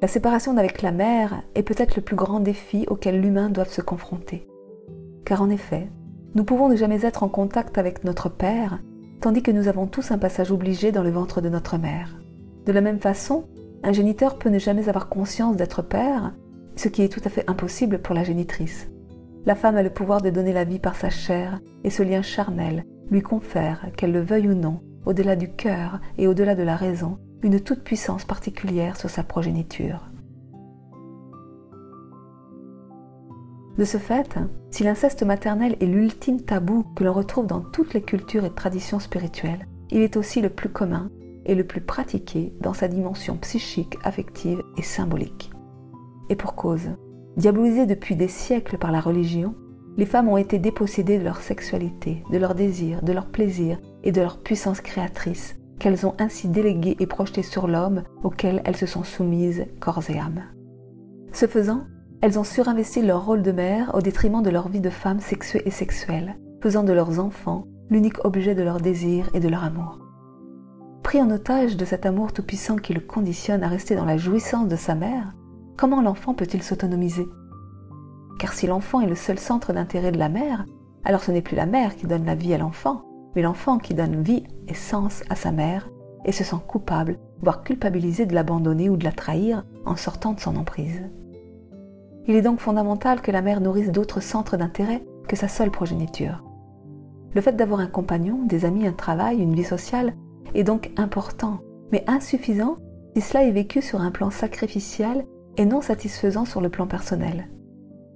La séparation d'avec la mère est peut-être le plus grand défi auquel l'humain doit se confronter. Car en effet, nous pouvons ne jamais être en contact avec notre père, tandis que nous avons tous un passage obligé dans le ventre de notre mère. De la même façon, un géniteur peut ne jamais avoir conscience d'être père, ce qui est tout à fait impossible pour la génitrice. La femme a le pouvoir de donner la vie par sa chair, et ce lien charnel lui confère, qu'elle le veuille ou non, au-delà du cœur et au-delà de la raison, une toute-puissance particulière sur sa progéniture. De ce fait, si l'inceste maternel est l'ultime tabou que l'on retrouve dans toutes les cultures et traditions spirituelles, il est aussi le plus commun et le plus pratiqué dans sa dimension psychique, affective et symbolique. Et pour cause, diabolisées depuis des siècles par la religion, les femmes ont été dépossédées de leur sexualité, de leur désir, de leur plaisir et de leur puissance créatrice, qu'elles ont ainsi délégué et projeté sur l'homme auquel elles se sont soumises corps et âme. Ce faisant, elles ont surinvesti leur rôle de mère au détriment de leur vie de femme sexuée et sexuelle, faisant de leurs enfants l'unique objet de leur désir et de leur amour. Pris en otage de cet amour tout-puissant qui le conditionne à rester dans la jouissance de sa mère, comment l'enfant peut-il s'autonomiser? Car si l'enfant est le seul centre d'intérêt de la mère, alors ce n'est plus la mère qui donne la vie à l'enfant, mais l'enfant qui donne vie et sens à sa mère et se sent coupable, voire culpabilisé de l'abandonner ou de la trahir en sortant de son emprise. Il est donc fondamental que la mère nourrisse d'autres centres d'intérêt que sa seule progéniture. Le fait d'avoir un compagnon, des amis, un travail, une vie sociale est donc important, mais insuffisant si cela est vécu sur un plan sacrificiel et non satisfaisant sur le plan personnel.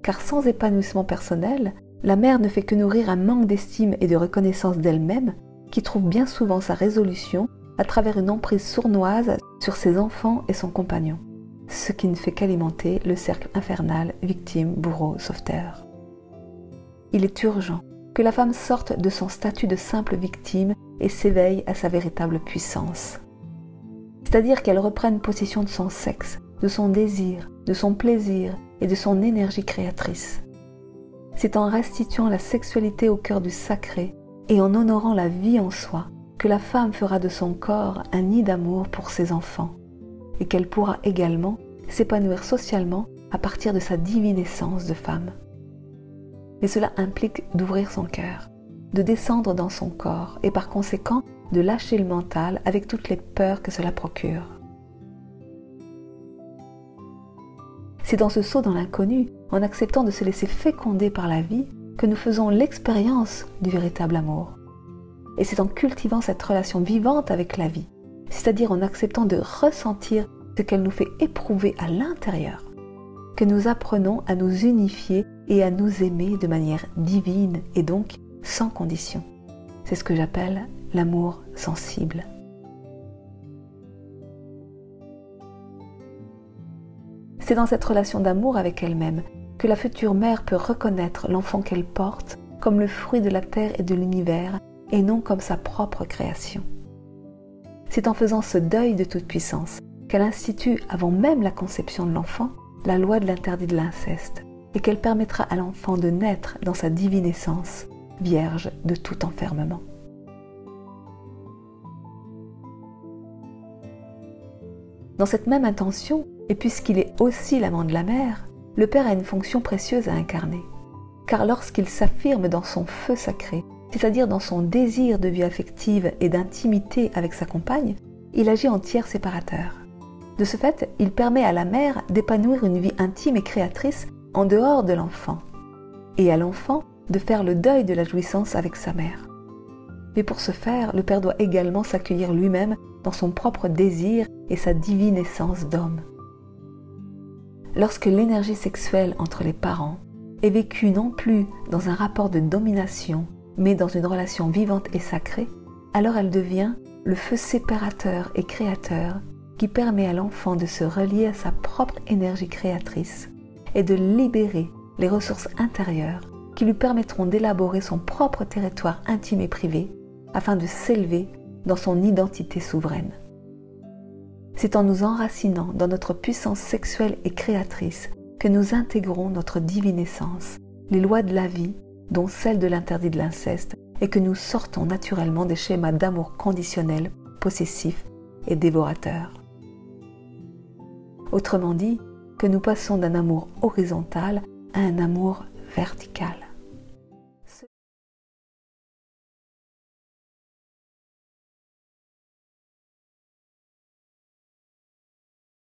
Car sans épanouissement personnel, la mère ne fait que nourrir un manque d'estime et de reconnaissance d'elle-même qui trouve bien souvent sa résolution à travers une emprise sournoise sur ses enfants et son compagnon, ce qui ne fait qu'alimenter le cercle infernal victime, bourreau, sauveteur. Il est urgent que la femme sorte de son statut de simple victime et s'éveille à sa véritable puissance. C'est-à-dire qu'elle reprenne possession de son sexe, de son désir, de son plaisir et de son énergie créatrice. C'est en restituant la sexualité au cœur du sacré et en honorant la vie en soi que la femme fera de son corps un nid d'amour pour ses enfants et qu'elle pourra également s'épanouir socialement à partir de sa divine essence de femme. Mais cela implique d'ouvrir son cœur, de descendre dans son corps et par conséquent de lâcher le mental avec toutes les peurs que cela procure. C'est dans ce saut dans l'inconnu, en acceptant de se laisser féconder par la vie, que nous faisons l'expérience du véritable amour. Et c'est en cultivant cette relation vivante avec la vie, c'est-à-dire en acceptant de ressentir ce qu'elle nous fait éprouver à l'intérieur, que nous apprenons à nous unifier et à nous aimer de manière divine et donc sans condition. C'est ce que j'appelle l'amour sensible. C'est dans cette relation d'amour avec elle-même que la future mère peut reconnaître l'enfant qu'elle porte comme le fruit de la terre et de l'univers et non comme sa propre création. C'est en faisant ce deuil de toute puissance qu'elle institue, avant même la conception de l'enfant, la loi de l'interdit de l'inceste et qu'elle permettra à l'enfant de naître dans sa divine essence, vierge de tout enfermement. Dans cette même intention, et puisqu'il est aussi l'amant de la mère, le père a une fonction précieuse à incarner. Car lorsqu'il s'affirme dans son feu sacré, c'est-à-dire dans son désir de vie affective et d'intimité avec sa compagne, il agit en tiers séparateur. De ce fait, il permet à la mère d'épanouir une vie intime et créatrice en dehors de l'enfant, et à l'enfant de faire le deuil de la jouissance avec sa mère. Mais pour ce faire, le père doit également s'accueillir lui-même dans son propre désir et sa divine essence d'homme. Lorsque l'énergie sexuelle entre les parents est vécue non plus dans un rapport de domination, mais dans une relation vivante et sacrée, alors elle devient le feu séparateur et créateur qui permet à l'enfant de se relier à sa propre énergie créatrice et de libérer les ressources intérieures qui lui permettront d'élaborer son propre territoire intime et privé afin de s'élever dans son identité souveraine. C'est en nous enracinant dans notre puissance sexuelle et créatrice que nous intégrons notre divine essence, les lois de la vie, dont celle de l'interdit de l'inceste, et que nous sortons naturellement des schémas d'amour conditionnel, possessif et dévorateur. Autrement dit, que nous passons d'un amour horizontal à un amour vertical.